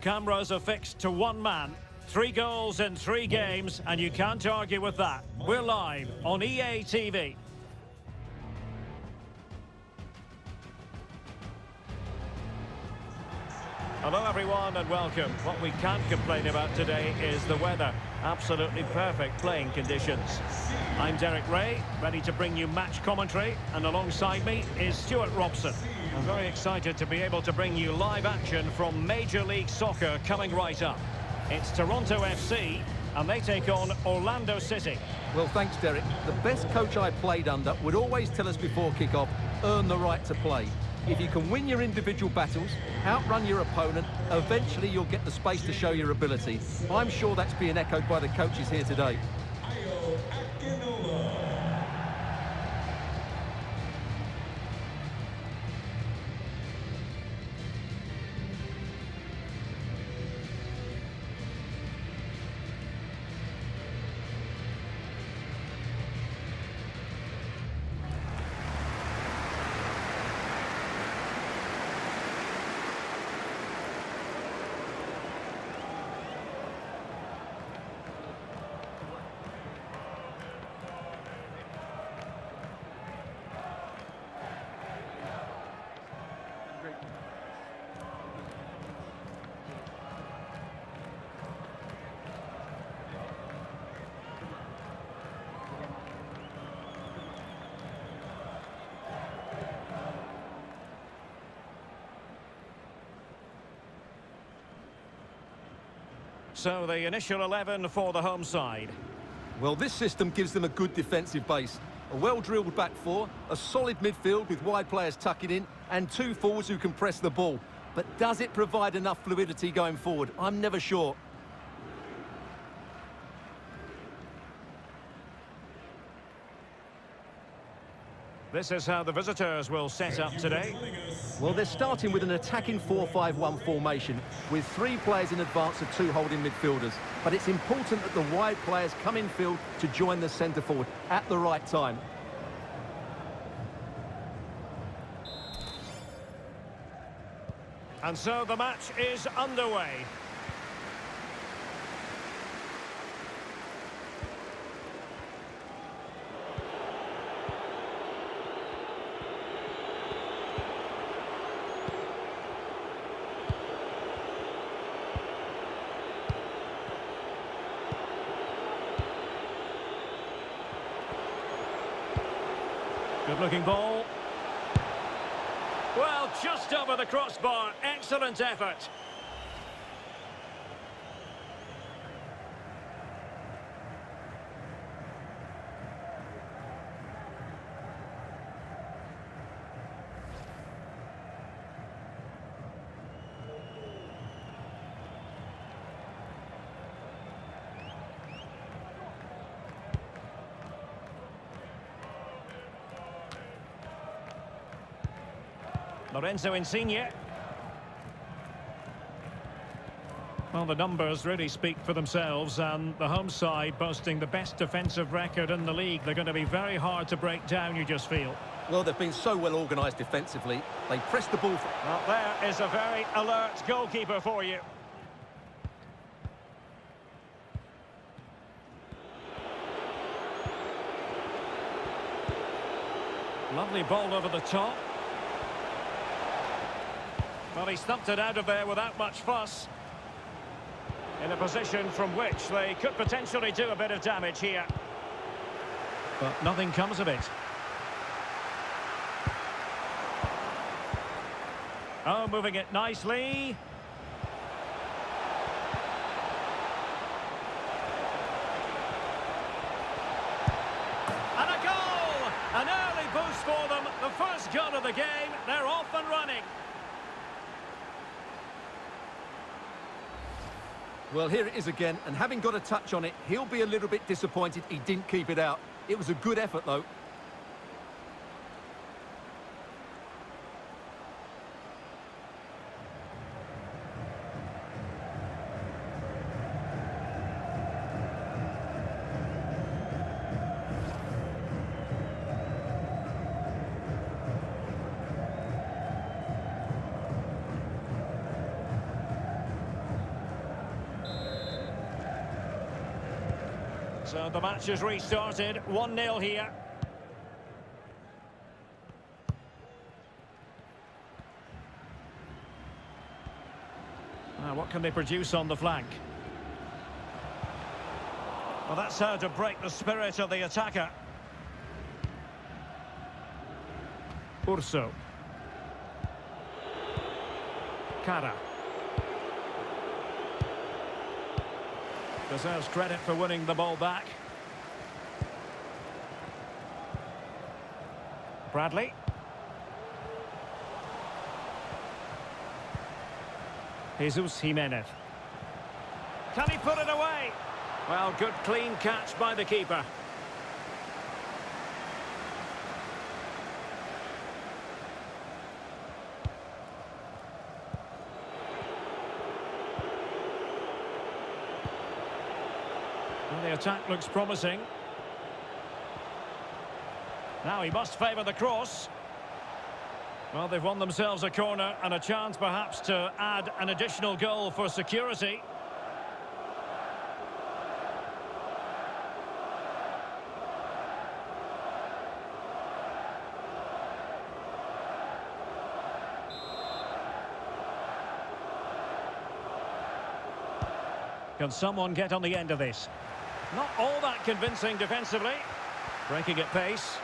Cameras are fixed to one man. 3 goals in 3 games, and you can't argue with that. We're live on EA TV. Hello everyone and welcome. What we can't complain about today is the weather. Absolutely perfect playing conditions. I'm Derek Ray, ready to bring you match commentary, and alongside me is Stuart Robson. I'm very excited to be able to bring you live action from Major League Soccer coming right up. It's Toronto FC, and they take on Orlando City. Well, thanks, Derek. The best coach I played under would always tell us before kick-off, earn the right to play. If you can win your individual battles, outrun your opponent, eventually you'll get the space to show your ability. I'm sure that's being echoed by the coaches here today. So the initial 11 for the home side. Well, this system gives them a good defensive base. A well-drilled back four, a solid midfield with wide players tucking in, and 2 forwards who can press the ball. But does it provide enough fluidity going forward? I'm never sure. This is how the visitors will set up today. Well, they're starting with an attacking 4-5-1 formation with 3 players in advance of 2 holding midfielders. But it's important that the wide players come in field to join the centre forward at the right time. And so the match is underway. Good-looking ball. Well, just over the crossbar. Excellent effort. Lorenzo Insigne. Well, the numbers really speak for themselves, and the home side boasting the best defensive record in the league. They're going to be very hard to break down, you just feel. Well, they've been so well organised defensively. They press the ball. Well, there is a very alert goalkeeper for you. Lovely ball over the top. Well, he stumped it out of there without much fuss. In a position from which they could potentially do a bit of damage here. But nothing comes of it. Oh, moving it nicely. And a goal! An early boost for them. The first goal of the game. They're off and running. Well, here it is again, and having got a touch on it, he'll be a little bit disappointed he didn't keep it out. It was a good effort, though. So the match has restarted. 1-0 here. Now, what can they produce on the flank? Well, that's how to break the spirit of the attacker. Urso. Cara. Deserves credit for winning the ball back. Bradley. Jesus Jimenez. Can he put it away? Well, good clean catch by the keeper. Well, the attack looks promising. Now he must favour the cross. Well, they've won themselves a corner and a chance perhaps to add an additional goal for security. Can someone get on the end of this? Not all that convincing defensively. Breaking at pace.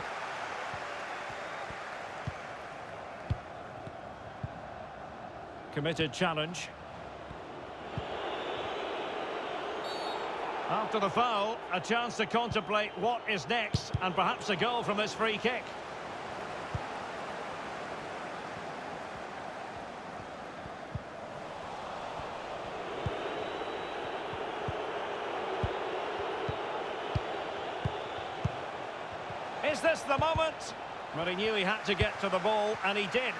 Committed challenge. After the foul, a chance to contemplate what is next, and perhaps a goal from this free kick. Is this the moment? Well, he knew he had to get to the ball, and he did.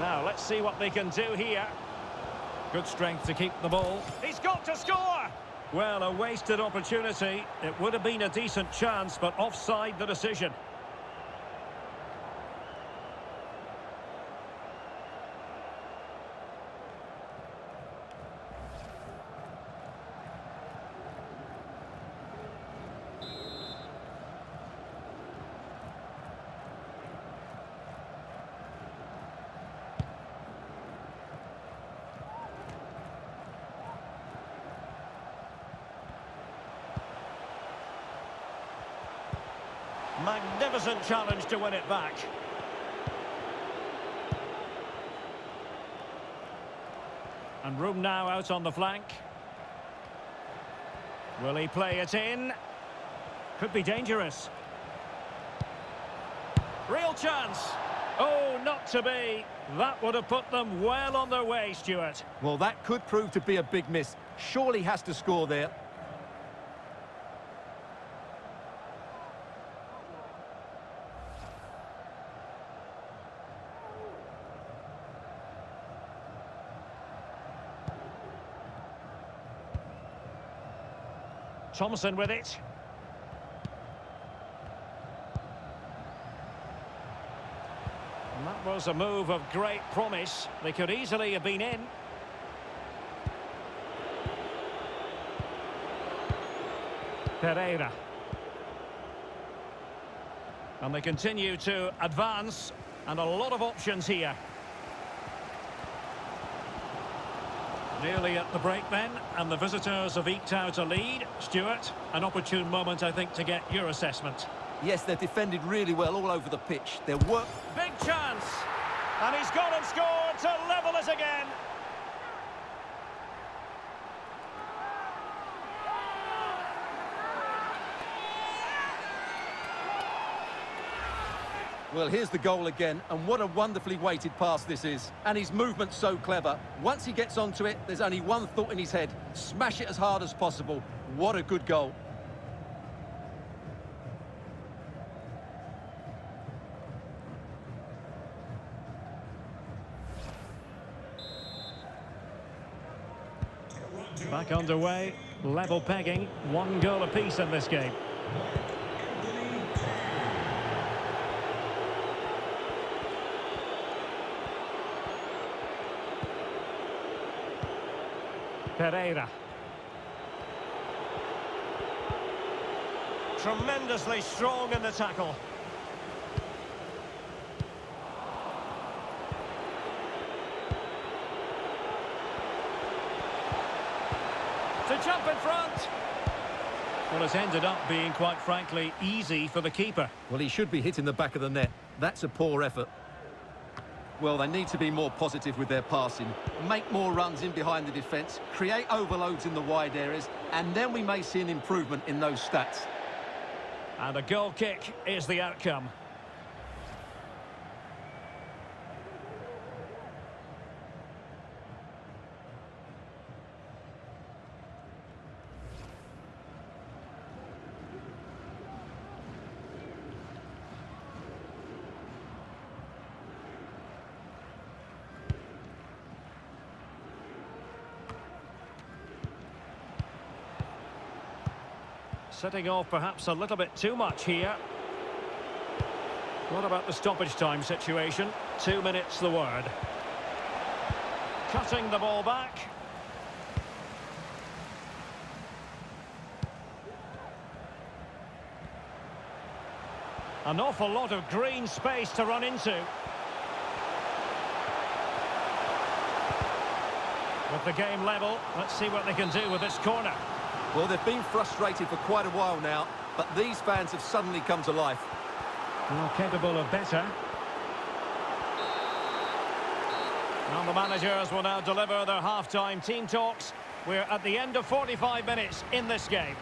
Now, let's see what they can do here. Good strength to keep the ball. He's got to score! Well, a wasted opportunity. It would have been a decent chance, but offside the decision. Magnificent challenge to win it back. And room now out on the flank. Will he play it in? Could be dangerous. Real chance. Oh, not to be. That would have put them well on their way, Stuart. Well, that could prove to be a big miss. Surely has to score there. Thompson with it. And that was a move of great promise. They could easily have been in. Pereira. And they continue to advance, and a lot of options here. Nearly at the break then, and the visitors have eked out a lead. Stuart, an opportune moment, I think, to get your assessment. Yes, they've defended really well all over the pitch. Their work... Big chance! And he's gone and scored to level it again. Well, here's the goal again, and what a wonderfully weighted pass this is. And his movement's so clever. Once he gets onto it, there's only one thought in his head. Smash it as hard as possible. What a good goal. Back underway, level pegging, 1 goal apiece in this game. Pereira. Tremendously strong in the tackle. To jump in front. Well, it's ended up being, quite frankly, easy for the keeper. Well, he should be hitting the back of the net. That's a poor effort. Well, they need to be more positive with their passing. Make more runs in behind the defence, create overloads in the wide areas, and then we may see an improvement in those stats. And a goal kick is the outcome. Setting off perhaps a little bit too much here. What about the stoppage time situation? 2 minutes the word. Cutting the ball back. An awful lot of green space to run into. With the game level, let's see what they can do with this corner. Well, they've been frustrated for quite a while now, but these fans have suddenly come to life. Well, capable of better. And the managers will now deliver their half-time team talks. We're at the end of 45 minutes in this game.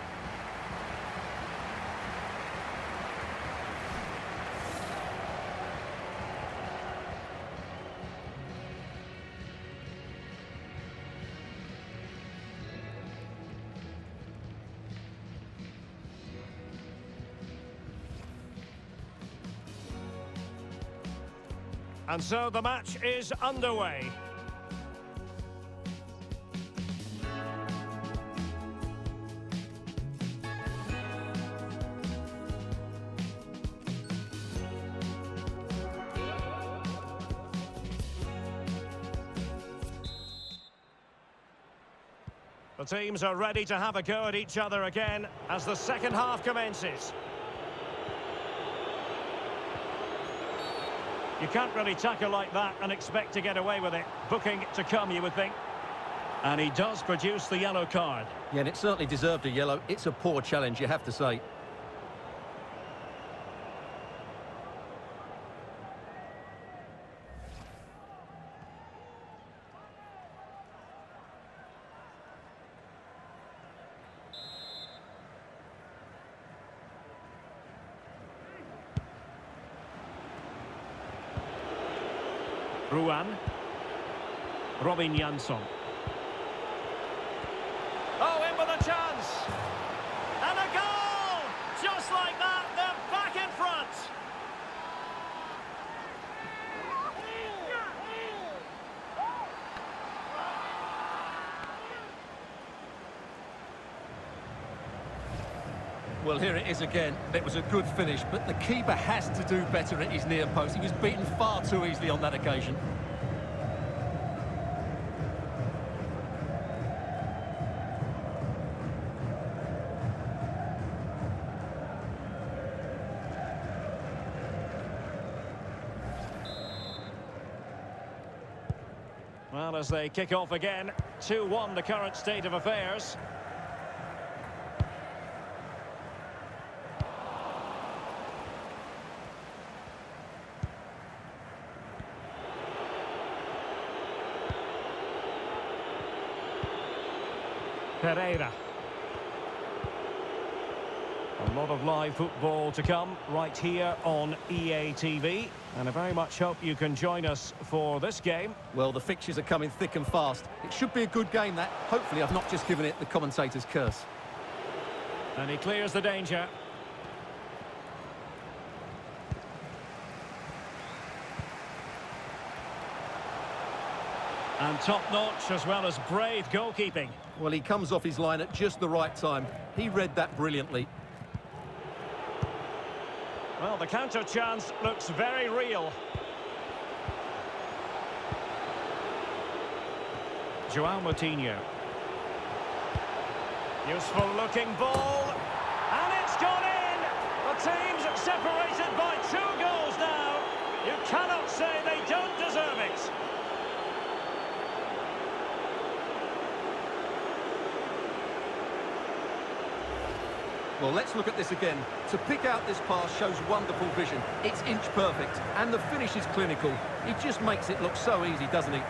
And so the match is underway. The teams are ready to have a go at each other again as the second half commences. You can't really tackle like that and expect to get away with it. Booking to come, you would think. And he does produce the yellow card. Yeah, and it certainly deserved a yellow. It's a poor challenge, you have to say. Ruan. Robin Jansson. Oh, in with a chance. And a goal! Just like that, they're back in front. Well, here it is again. It was a good finish, but the keeper has to do better at his near post. He was beaten far too easily on that occasion. Well, as they kick off again, 2-1 the current state of affairs. Pereira. A lot of live football to come right here on EA TV. And I very much hope you can join us for this game. Well, the fixtures are coming thick and fast. It should be a good game, that. Hopefully, I've not just given it the commentator's curse. And he clears the danger. And top-notch as well as brave goalkeeping. Well, he comes off his line at just the right time. He read that brilliantly. Well, the counter chance looks very real. João Moutinho. Useful looking ball. And it's gone in! The team's separated by 2 goals now. You cannot say they don't deserve it. Well, let's look at this again. To pick out this pass shows wonderful vision. It's inch perfect, and the finish is clinical. He just makes it look so easy, doesn't he?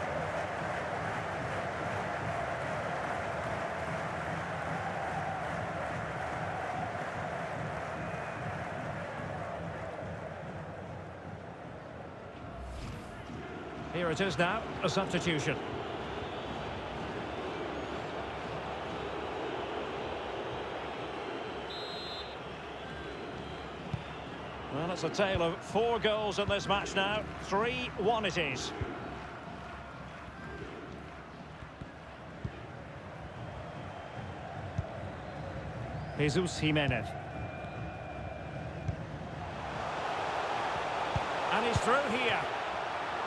Here it is now, a substitution. Well, it's a tale of 4 goals in this match now. 3-1 it is. Jesus Jimenez. And he's through here.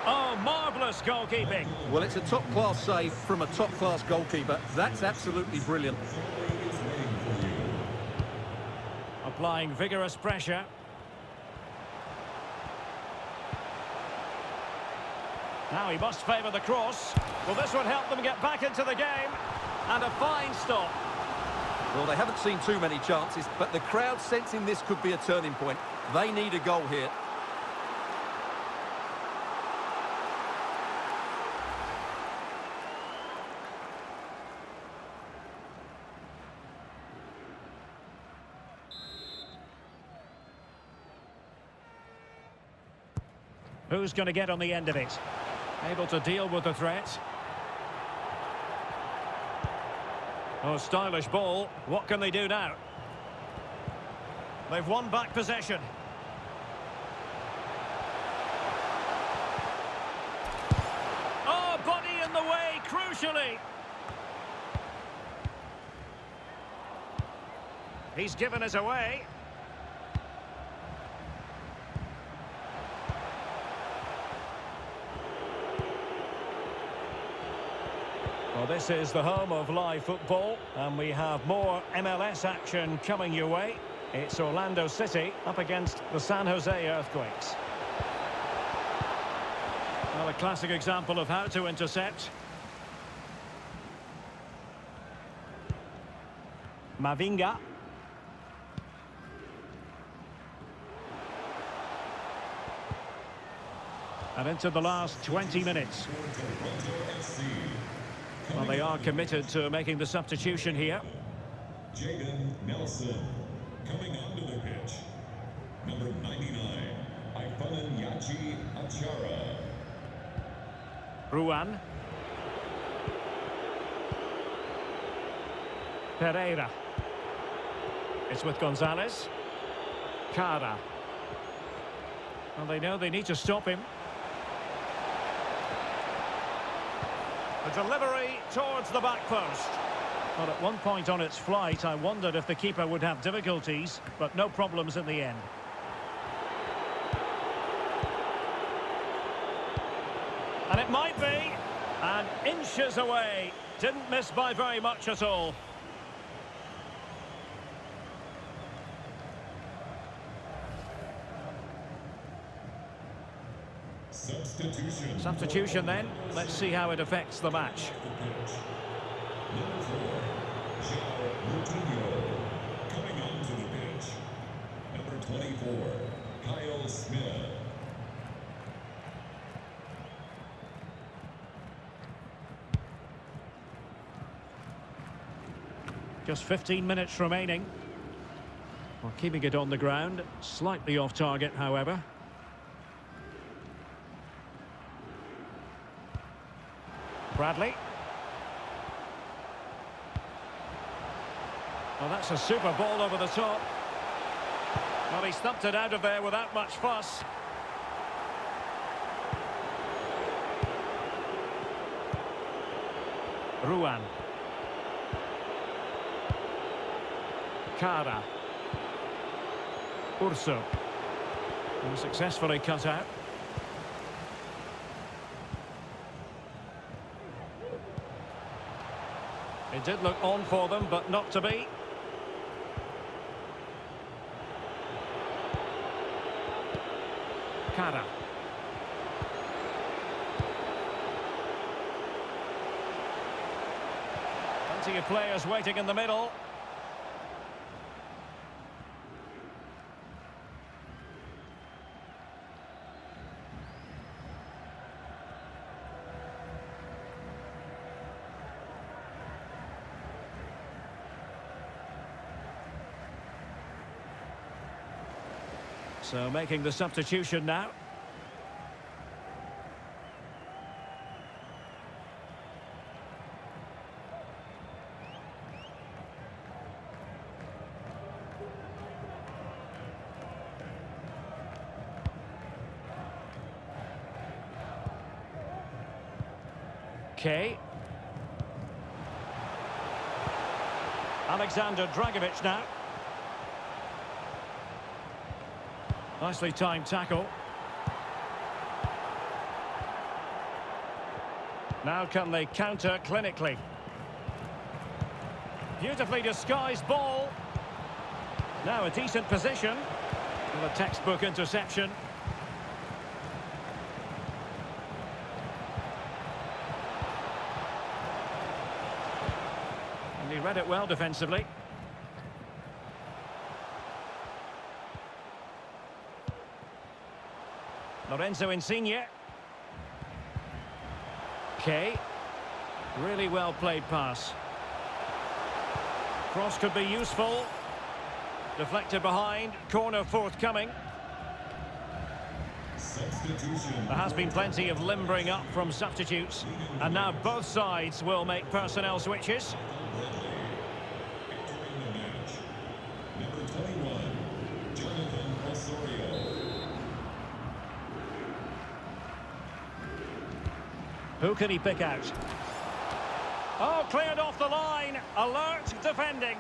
Oh, marvellous goalkeeping. Well, it's a top-class save from a top-class goalkeeper. That's absolutely brilliant. Applying vigorous pressure. Now he must favour the cross. Well, this would help them get back into the game. And a fine stop. Well, they haven't seen too many chances, but the crowd sensing this could be a turning point. They need a goal here. Who's going to get on the end of it? Able to deal with the threat. Oh, stylish ball. What can they do now? They've won back possession. Oh, body in the way, crucially. He's given us away. Well, this is the home of live football, and we have more MLS action coming your way. It's Orlando City up against the San Jose Earthquakes. Well, a classic example of how to intercept. Mavinga. And into the last 20 minutes. Well, they are committed to making the substitution here. Jaden Nelson coming onto the pitch. Number 99, Ifananyachi Achara. Ruan. Pereira. It's with Gonzalez. Kaye. Well, they know they need to stop him. The delivery towards the back post. Well, at one point on its flight, I wondered if the keeper would have difficulties, but no problems in the end. And it might be. And inches away. Didn't miss by very much at all. Substitution then. Let's see how it affects the match. Number 4, João Moutinho coming onto the pitch. Number 24, Kyle Smith. Just 15 minutes remaining. Well, keeping it on the ground. Slightly off target, however. Bradley. Well, that's a super ball over the top. Well, he stumped it out of there without much fuss. Ruan. Kaye. Urso. And successfully cut out. It did look on for them, but not to be. Kaye. Plenty of players waiting in the middle. So making the substitution now. Kaye. Alexander Dragovic now. Nicely timed tackle. Now can they counter clinically? Beautifully disguised ball. Now a decent position. With a textbook interception. And he read it well defensively. Lorenzo Insigne. Kaye. Really well played pass. Cross could be useful. Deflected behind. Corner forthcoming. There has been plenty of limbering up from substitutes. And now both sides will make personnel switches. Who can he pick out? Oh, cleared off the line. Alert defending.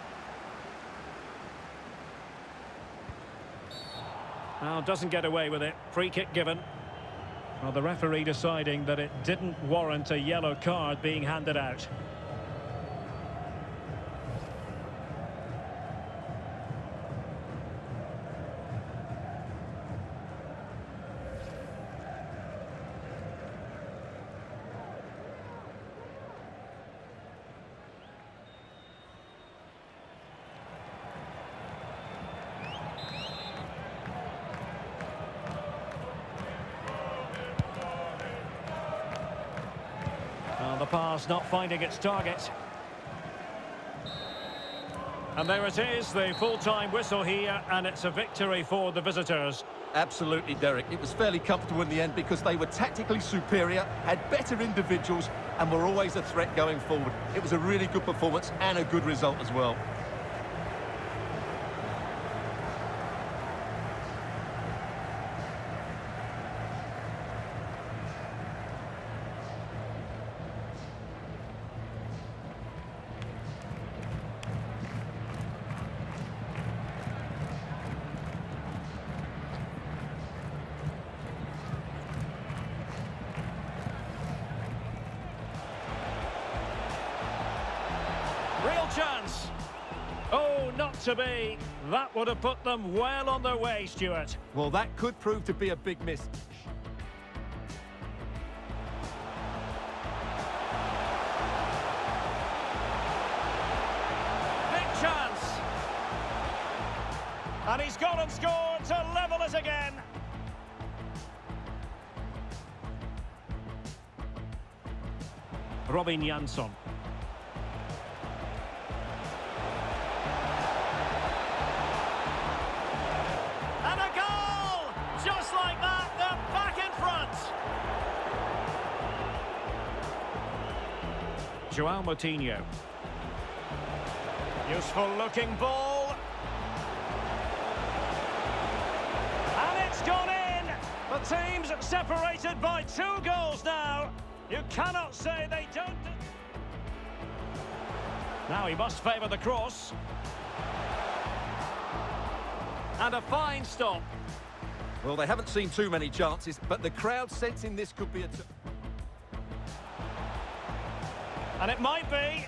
Well, doesn't get away with it. Free kick given. Well, the referee deciding that it didn't warrant a yellow card being handed out. Well, the pass not finding its target. And there it is, the full-time whistle here, and it's a victory for the visitors. Absolutely, Derek. It was fairly comfortable in the end because they were tactically superior, had better individuals, and were always a threat going forward. It was a really good performance and a good result as well. Real chance. Oh, not to be. That would have put them well on their way, Stuart. Well, that could prove to be a big miss. Big chance. And he's gone and scored to level it again. Robin Jansson. And a goal! Just like that, they're back in front. João Moutinho. Useful looking ball. And it's gone in. The team's separated by 2 goals now. You cannot say they don't. Now he must favour the cross. And a fine stop. Well, they haven't seen too many chances, but the crowd sensing this could be a... And it might be.